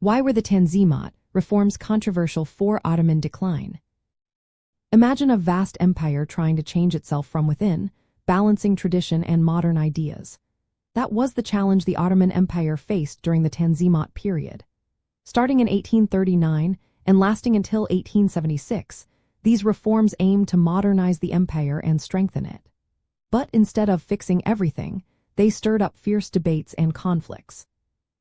Why were the Tanzimat reforms controversial for Ottoman decline? Imagine a vast empire trying to change itself from within, balancing tradition and modern ideas. That was the challenge the Ottoman Empire faced during the Tanzimat period. Starting in 1839 and lasting until 1876, these reforms aimed to modernize the empire and strengthen it. But instead of fixing everything, they stirred up fierce debates and conflicts.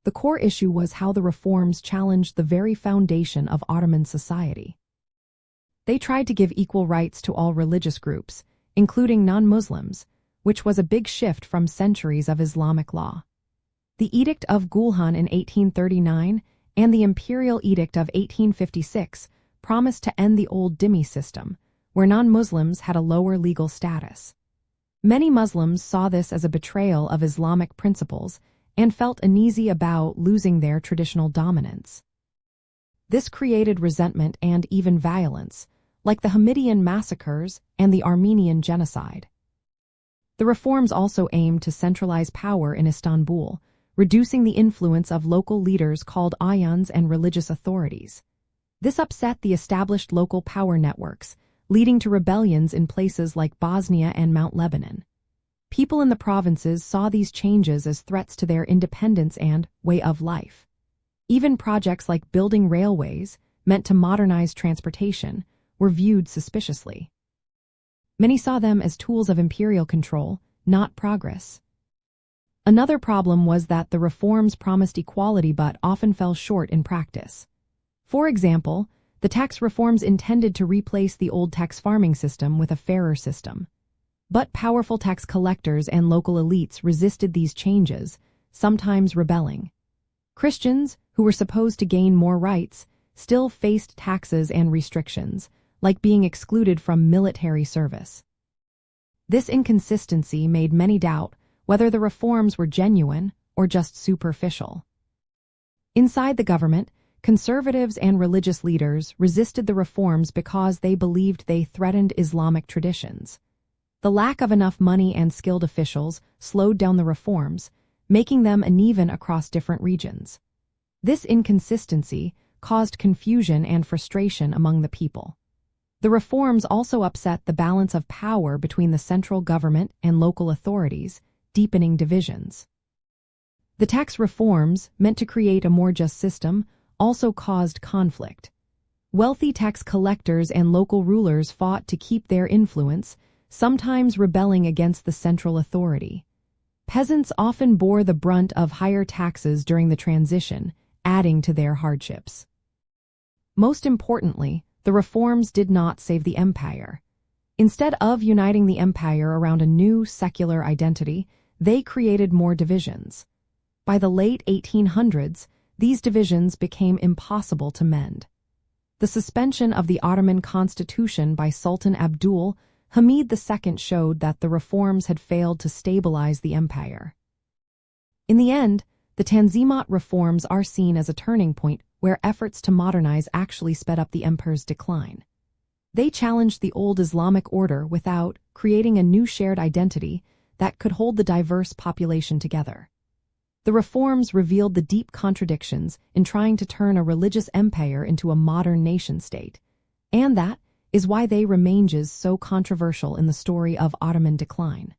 The core issue was how the reforms challenged the very foundation of Ottoman society. They tried to give equal rights to all religious groups, including non-Muslims, which was a big shift from centuries of Islamic law. The Edict of Gulhan in 1839 and the Imperial Edict of 1856 promised to end the old dhimmi system, where non-Muslims had a lower legal status. Many Muslims saw this as a betrayal of Islamic principles and felt uneasy about losing their traditional dominance. This created resentment and even violence, like the Hamidian massacres and the Armenian genocide. The reforms also aimed to centralize power in Istanbul, reducing the influence of local leaders called ayans and religious authorities. This upset the established local power networks, leading to rebellions in places like Bosnia and Mount Lebanon. People in the provinces saw these changes as threats to their independence and way of life. Even projects like building railways, meant to modernize transportation, were viewed suspiciously. Many saw them as tools of imperial control, not progress. Another problem was that the reforms promised equality but often fell short in practice. For example, the tax reforms intended to replace the old tax farming system with a fairer system. But powerful tax collectors and local elites resisted these changes, sometimes rebelling. Christians, who were supposed to gain more rights, still faced taxes and restrictions, like being excluded from military service. This inconsistency made many doubt whether the reforms were genuine or just superficial. Inside the government, conservatives and religious leaders resisted the reforms because they believed they threatened Islamic traditions. The lack of enough money and skilled officials slowed down the reforms, making them uneven across different regions. This inconsistency caused confusion and frustration among the people. The reforms also upset the balance of power between the central government and local authorities, deepening divisions. The tax reforms, meant to create a more just system, also caused conflict. Wealthy tax collectors and local rulers fought to keep their influence, sometimes rebelling against the central authority. Peasants often bore the brunt of higher taxes during the transition, adding to their hardships. Most importantly, the reforms did not save the empire. Instead of uniting the empire around a new secular identity, they created more divisions. By the late 1800s, these divisions became impossible to mend. The suspension of the Ottoman constitution by Sultan Abdul Hamid II showed that the reforms had failed to stabilize the empire. In the end, the Tanzimat reforms are seen as a turning point where efforts to modernize actually sped up the empire's decline. They challenged the old Islamic order without creating a new shared identity that could hold the diverse population together. The reforms revealed the deep contradictions in trying to turn a religious empire into a modern nation-state, and that is why they remain so controversial in the story of Ottoman decline.